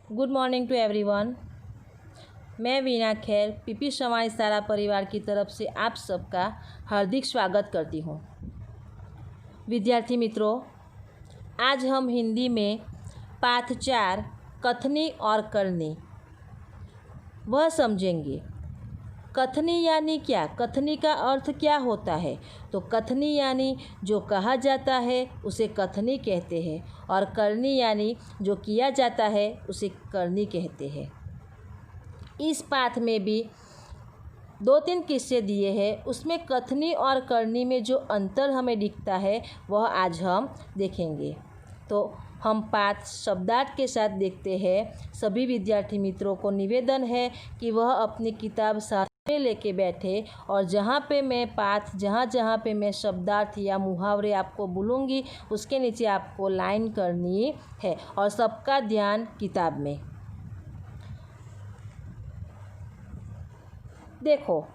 Good morning to everyone. मैं वीना खैर PP समाज सारा परिवार की तरफ से आप सबका हार्दिक स्वागत करती हूँ। विद्यार्थी मित्रों, आज हम हिंदी में पाठ 4 कथनी और करनी वह समझेंगे। कथनी यानी क्या? कथनी का अर्थ क्या होता है? तो कथनी यानी जो कहा जाता है उसे कथनी कहते हैं, और करनी यानी जो किया जाता है उसे करनी कहते हैं। इस पाठ में भी 2-3 किस्से दिए हैं, उसमें कथनी और करनी में जो अंतर हमें दिखता है वह आज हम देखेंगे। तो हम पाठ शब्दार्थ के साथ देखते हैं। सभी विद्यार्थी मित्रों को निवेदन है कि वह अपनी किताब साथ में लेके बैठे, और जहाँ पे मैं पाठ जहाँ पे मैं शब्दार्थ या मुहावरे आपको बोलूँगी उसके नीचे आपको लाइन करनी है, और सबका ध्यान किताब में। देखो,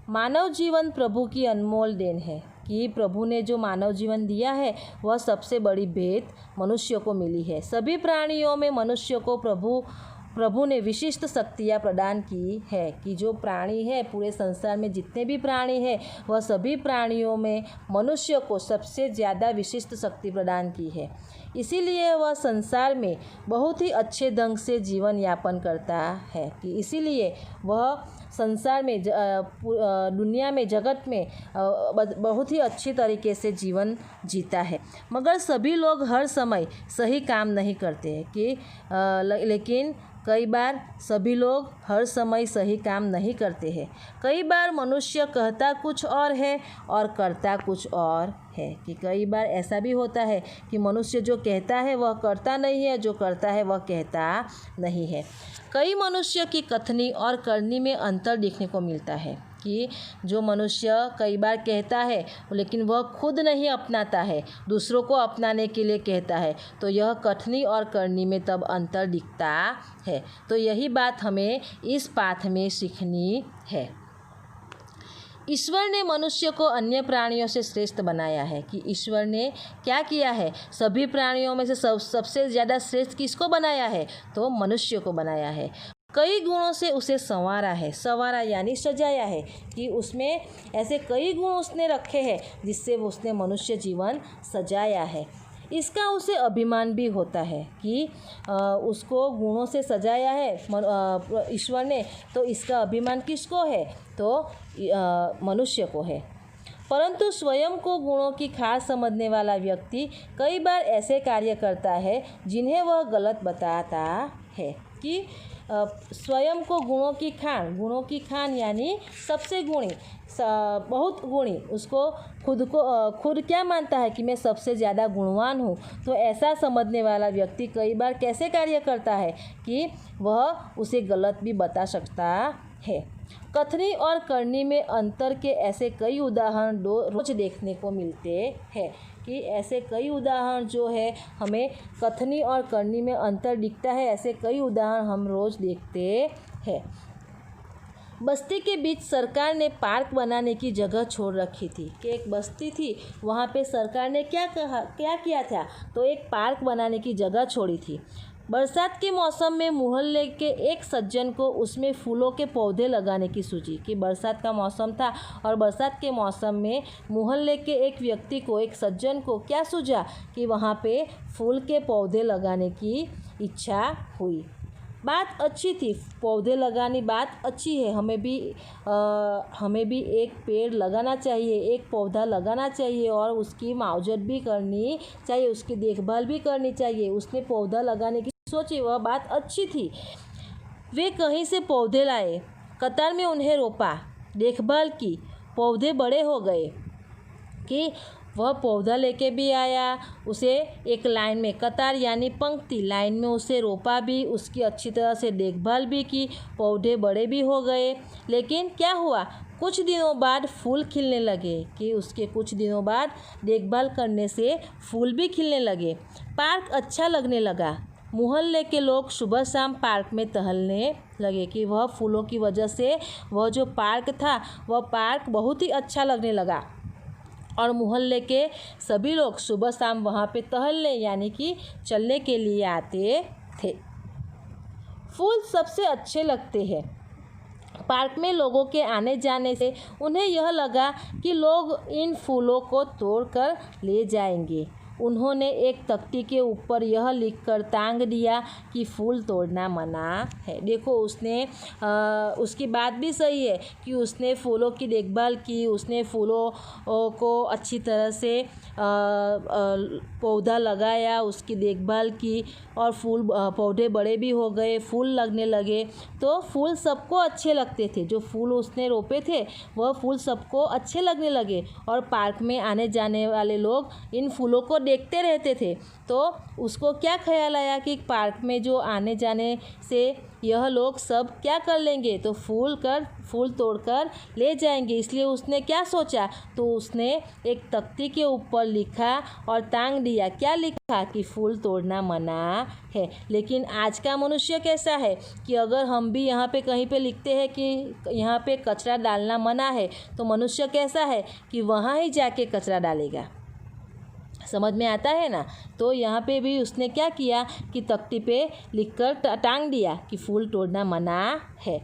मानव जीवन प्रभु की अनमोल देन है कि प्रभु ने जो मानव जीवन दिया है वह सबसे बड़ी भेंट मनुष्य को मिली है। सभी प्राणियों में मनुष्य को प्रभु ने विशिष्ट शक्तियाँ प्रदान की है कि जो प्राणी है पूरे संसार में जितने भी प्राणी हैं वह सभी प्राणियों में मनुष्य को सबसे ज़्यादा विशिष्ट शक्ति प्रदान की है। इसीलिए वह संसार में बहुत ही अच्छे ढंग से जीवन यापन करता है कि इसीलिए वह संसार में दुनिया में जगत में बहुत ही अच्छी तरीके से जीवन जीता है। मगर सभी लोग हर समय सही काम नहीं करते हैं कि लेकिन कई बार सभी लोग हर समय सही काम नहीं करते हैं। कई बार मनुष्य कहता कुछ और है और करता कुछ और है कि कई बार ऐसा भी होता है कि मनुष्य जो कहता है वह करता नहीं है, जो करता है वह कहता नहीं है। कई मनुष्य की कथनी और करनी में अंतर देखने को मिलता है कि जो मनुष्य कई बार कहता है लेकिन वह खुद नहीं अपनाता है, दूसरों को अपनाने के लिए कहता है, तो यह कथनी और करनी में तब अंतर दिखता है। तो यही बात हमें इस पाठ में सीखनी है। ईश्वर ने मनुष्य को अन्य प्राणियों से श्रेष्ठ बनाया है कि ईश्वर ने क्या किया है? सभी प्राणियों में से सबसे ज़्यादा श्रेष्ठ किसको बनाया है? तो मनुष्य को बनाया है। कई गुणों से उसे संवारा है। संवारा यानी सजाया है कि उसमें ऐसे कई गुण उसने रखे हैं जिससे उसने मनुष्य जीवन सजाया है। इसका उसे अभिमान भी होता है कि उसको गुणों से सजाया है ईश्वर ने, तो इसका अभिमान किसको है? तो मनुष्य को है। परंतु स्वयं को गुणों की खास समझने वाला व्यक्ति कई बार ऐसे कार्य करता है जिन्हें वह गलत बताता है कि स्वयं को गुणों की खान यानी सबसे गुणी, बहुत गुणी, उसको खुद क्या मानता है कि मैं सबसे ज़्यादा गुणवान हूँ। तो ऐसा समझने वाला व्यक्ति कई बार कैसे कार्य करता है कि वह उसे गलत भी बता सकता है। कथनी और करनी में अंतर के ऐसे कई उदाहरण रोज देखने को मिलते हैं कि ऐसे कई उदाहरण जो है हमें कथनी और करनी में अंतर दिखता है, ऐसे कई उदाहरण हम रोज देखते हैं। बस्ती के बीच सरकार ने पार्क बनाने की जगह छोड़ रखी थी कि एक बस्ती थी, वहाँ पे सरकार ने क्या किया था? तो एक पार्क बनाने की जगह छोड़ी थी। बरसात के मौसम में मोहल्ले के एक सज्जन को उसमें फूलों के पौधे लगाने की सूझी कि बरसात का मौसम था, और बरसात के मौसम में मोहल्ले के एक व्यक्ति को, एक सज्जन को क्या सूझा कि वहाँ पे फूल के पौधे लगाने की इच्छा हुई। बात अच्छी थी, पौधे लगानी बात अच्छी है। हमें भी एक पेड़ लगाना चाहिए, एक पौधा लगाना चाहिए और उसकी मावजत भी करनी चाहिए, उसकी देखभाल भी करनी चाहिए। उसने पौधा लगाने की सोची, वह बात अच्छी थी। वे कहीं से पौधे लाए, कतार में उन्हें रोपा, देखभाल की, पौधे बड़े हो गए कि वह पौधा लेके भी आया, उसे एक लाइन में, कतार यानी पंक्ति, लाइन में उसे रोपा भी, उसकी अच्छी तरह से देखभाल भी की, पौधे बड़े भी हो गए। लेकिन क्या हुआ? कुछ दिनों बाद फूल खिलने लगे कि उसके कुछ दिनों बाद देखभाल करने से फूल भी खिलने लगे। पार्क अच्छा लगने लगा। मोहल्ले के लोग सुबह शाम पार्क में टहलने लगे कि वह फूलों की वजह से वह जो पार्क था वह पार्क बहुत ही अच्छा लगने लगा, और मोहल्ले के सभी लोग सुबह शाम वहाँ पे टहलने यानी कि चलने के लिए आते थे। फूल सबसे अच्छे लगते हैं। पार्क में लोगों के आने जाने से उन्हें यह लगा कि लोग इन फूलों को तोड़कर ले जाएंगे। उन्होंने एक तख्ती के ऊपर यह लिखकर टांग दिया कि फूल तोड़ना मना है। देखो, उसने उसकी बात भी सही है कि उसने फूलों की देखभाल की, उसने फूलों को अच्छी तरह से पौधा लगाया, उसकी देखभाल की और फूल पौधे बड़े भी हो गए, फूल लगने लगे। तो फूल सबको अच्छे लगते थे। जो फूल उसने रोपे थे वह फूल सबको अच्छे लगने लगे और पार्क में आने जाने वाले लोग इन फूलों को देखते रहते थे। तो उसको क्या ख्याल आया कि पार्क में जो आने जाने से यह लोग सब क्या कर लेंगे, तो फूल तोड़कर ले जाएंगे। इसलिए उसने क्या सोचा, तो उसने एक तख्ती के ऊपर लिखा और टांग दिया। क्या लिखा कि फूल तोड़ना मना है। लेकिन आज का मनुष्य कैसा है कि अगर हम भी यहाँ पे कहीं पे लिखते हैं कि यहाँ पे कचरा डालना मना है, तो मनुष्य कैसा है कि वहाँ ही जाके कचरा डालेगा। समझ में आता है ना। तो यहाँ पे भी उसने क्या किया कि तख्ती पे लिखकर टांग दिया कि फूल तोड़ना मना है।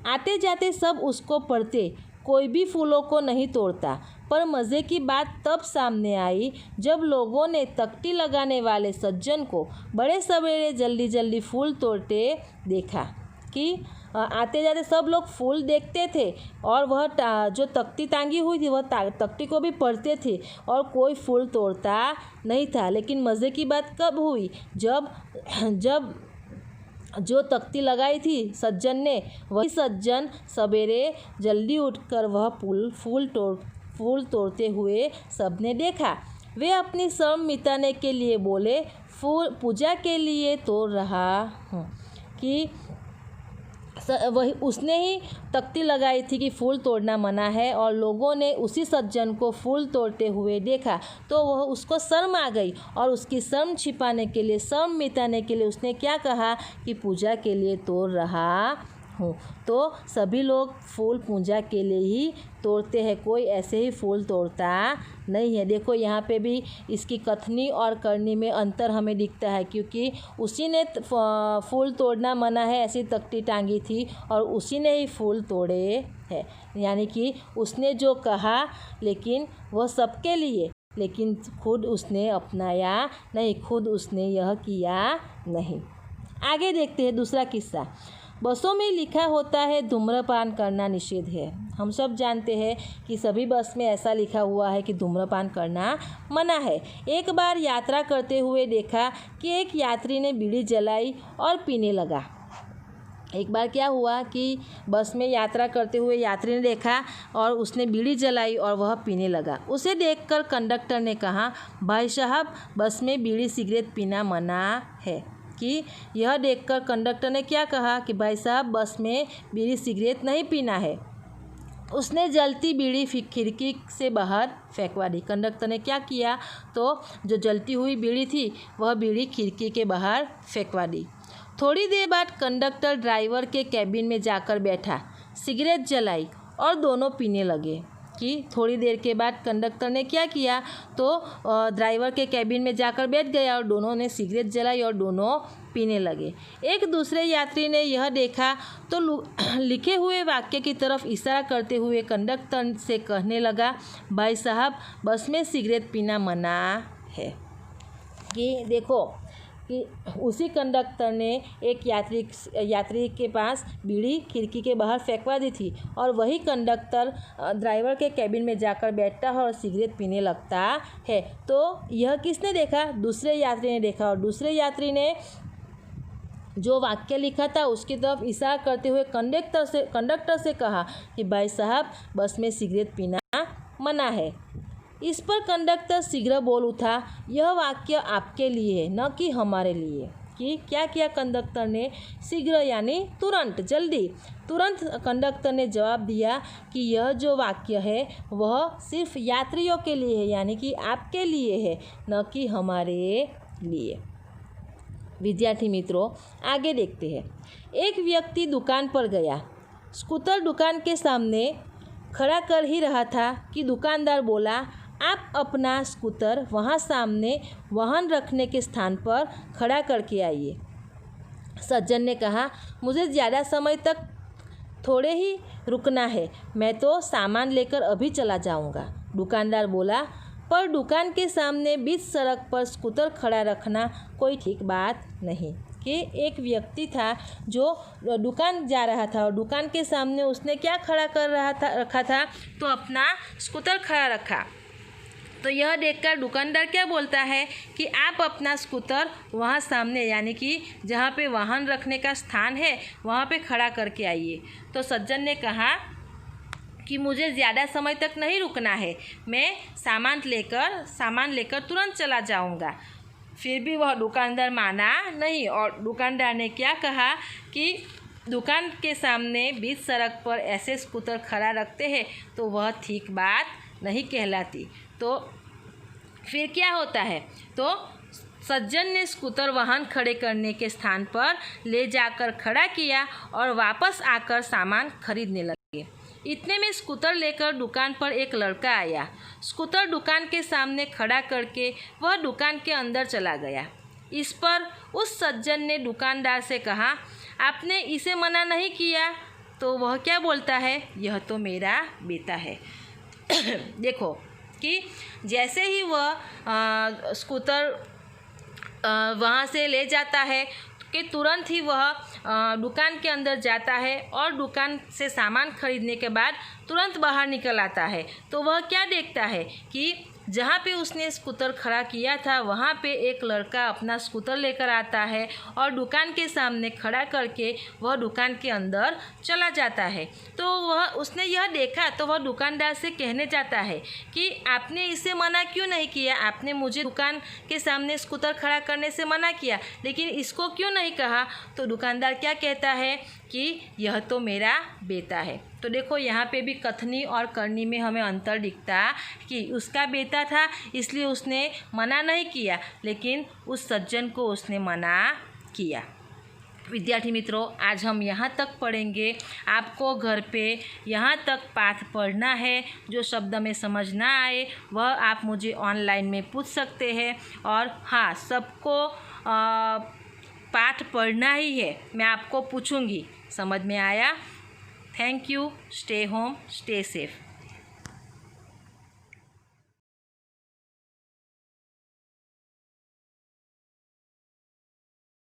आते जाते सब उसको पढ़ते, कोई भी फूलों को नहीं तोड़ता। पर मज़े की बात तब सामने आई जब लोगों ने तख्ती लगाने वाले सज्जन को बड़े सवेरे जल्दी जल्दी फूल तोड़ते देखा। कि आते जाते सब लोग फूल देखते थे और वह जो तख्ती टांगी हुई थी वह तख्ती को भी पढ़ते थे और कोई फूल तोड़ता नहीं था। लेकिन मज़े की बात कब हुई, जब जो तख्ती लगाई थी सज्जन ने, वही सज्जन सवेरे जल्दी उठकर वह फूल तोड़ते हुए सबने देखा। वे अपनी शर्म मिटाने के लिए बोले, फूल पूजा के लिए तोड़ रहा हूँ। कि वही उसने ही तख्ती लगाई थी कि फूल तोड़ना मना है और लोगों ने उसी सज्जन को फूल तोड़ते हुए देखा। तो वह उसको शर्म आ गई और उसकी शर्म छिपाने के लिए, शर्म मिटाने के लिए उसने क्या कहा कि पूजा के लिए तोड़ रहा हूँ। तो सभी लोग फूल पूजा के लिए ही तोड़ते हैं, कोई ऐसे ही फूल तोड़ता नहीं है। देखो यहाँ पे भी इसकी कथनी और करनी में अंतर हमें दिखता है, क्योंकि उसी ने फूल तोड़ना मना है ऐसी तख्ती टांगी थी और उसी ने ही फूल तोड़े हैं। यानी कि उसने जो कहा लेकिन वह सबके लिए, लेकिन खुद उसने अपनाया नहीं, खुद उसने यह किया नहीं। आगे देखते हैं दूसरा किस्सा। बसों में लिखा होता है धूम्रपान करना निषेध है। हम सब जानते हैं कि सभी बस में ऐसा लिखा हुआ है कि धूम्रपान करना मना है। एक बार यात्रा करते हुए देखा कि एक यात्री ने बीड़ी जलाई और पीने लगा। एक बार क्या हुआ कि बस में यात्रा करते हुए यात्री ने देखा और उसने बीड़ी जलाई और वह पीने लगा। उसे देखकर कंडक्टर ने कहा, भाई साहब बस में बीड़ी सिगरेट पीना मना है। कि यह देखकर कंडक्टर ने क्या कहा कि भाई साहब बस में बीड़ी सिगरेट नहीं पीना है। उसने जलती बीड़ी खिड़की से बाहर फेंकवा दी। कंडक्टर ने क्या किया, तो जो जलती हुई बीड़ी थी वह बीड़ी खिड़की के बाहर फेंकवा दी। थोड़ी देर बाद कंडक्टर ड्राइवर के कैबिन में जाकर बैठा, सिगरेट जलाई और दोनों पीने लगे। कि थोड़ी देर के बाद कंडक्टर ने क्या किया, तो ड्राइवर के कैबिन में जाकर बैठ गया और दोनों ने सिगरेट जलाई और दोनों पीने लगे। एक दूसरे यात्री ने यह देखा तो लिखे हुए वाक्य की तरफ इशारा करते हुए कंडक्टर से कहने लगा, भाई साहब बस में सिगरेट पीना मना है। कि देखो कि उसी कंडक्टर ने एक यात्री के पास बीड़ी खिड़की के बाहर फेंकवा दी थी और वही कंडक्टर ड्राइवर के कैबिन में जाकर बैठता है और सिगरेट पीने लगता है। तो यह किसने देखा, दूसरे यात्री ने देखा और दूसरे यात्री ने जो वाक्य लिखा था उसकी तरफ इशारा करते हुए कंडक्टर से कहा कि भाई साहब बस में सिगरेट पीना मना है। इस पर कंडक्टर शीघ्र बोल उठा, यह वाक्य आपके लिए है न कि हमारे लिए। कि क्या किया कंडक्टर ने, शीघ्र यानी तुरंत, जल्दी, तुरंत कंडक्टर ने जवाब दिया कि यह जो वाक्य है वह सिर्फ यात्रियों के लिए है, यानी कि आपके लिए है, न कि हमारे लिए। विद्यार्थी मित्रों आगे देखते हैं। एक व्यक्ति दुकान पर गया। स्कूटर दुकान के सामने खड़ा कर ही रहा था कि दुकानदार बोला, आप अपना स्कूटर वहाँ सामने वाहन रखने के स्थान पर खड़ा करके आइए। सज्जन ने कहा, मुझे ज़्यादा समय तक थोड़े ही रुकना है, मैं तो सामान लेकर अभी चला जाऊंगा। दुकानदार बोला, पर दुकान के सामने बीच सड़क पर स्कूटर खड़ा रखना कोई ठीक बात नहीं। कि एक व्यक्ति था जो दुकान जा रहा था और दुकान के सामने उसने क्या खड़ा कर रखा था, तो अपना स्कूटर खड़ा रखा। तो यह देखकर दुकानदार क्या बोलता है कि आप अपना स्कूटर वहाँ सामने यानी कि जहाँ पे वाहन रखने का स्थान है वहाँ पे खड़ा करके आइए। तो सज्जन ने कहा कि मुझे ज़्यादा समय तक नहीं रुकना है, मैं सामान लेकर तुरंत चला जाऊँगा। फिर भी वह दुकानदार माना नहीं और दुकानदार ने क्या कहा कि दुकान के सामने बीच सड़क पर ऐसे स्कूटर खड़ा रखते हैं तो वह ठीक बात नहीं कहलाती। तो फिर क्या होता है, तो सज्जन ने स्कूटर वाहन खड़े करने के स्थान पर ले जाकर खड़ा किया और वापस आकर सामान खरीदने लगे। इतने में स्कूटर लेकर दुकान पर एक लड़का आया। स्कूटर दुकान के सामने खड़ा करके वह दुकान के अंदर चला गया। इस पर उस सज्जन ने दुकानदार से कहा, आपने इसे मना नहीं किया? तो वह क्या बोलता है, यह तो मेरा बेटा है। देखो कि जैसे ही वह स्कूटर वहाँ से ले जाता है कि तुरंत ही वह दुकान के अंदर जाता है और दुकान से सामान खरीदने के बाद तुरंत बाहर निकल आता है। तो वह क्या देखता है कि जहाँ पे उसने स्कूटर खड़ा किया था वहाँ पे एक लड़का अपना स्कूटर लेकर आता है और दुकान के सामने खड़ा करके वह दुकान के अंदर चला जाता है। तो वह उसने यह देखा तो वह दुकानदार से कहने जाता है कि आपने इसे मना क्यों नहीं किया, आपने मुझे दुकान के सामने स्कूटर खड़ा करने से मना किया लेकिन इसको क्यों नहीं कहा। तो दुकानदार क्या कहता है कि यह तो मेरा बेटा है। तो देखो यहाँ पे भी कथनी और करनी में हमें अंतर दिखता कि उसका बेटा था इसलिए उसने मना नहीं किया लेकिन उस सज्जन को उसने मना किया। विद्यार्थी मित्रों, आज हम यहाँ तक पढ़ेंगे। आपको घर पे यहाँ तक पाठ पढ़ना है। जो शब्द में समझ ना आए वह आप मुझे ऑनलाइन में पूछ सकते हैं। और हाँ, सबको पाठ पढ़ना ही है, मैं आपको पूछूंगी। समझ में आया? Thank you. Stay home, stay safe.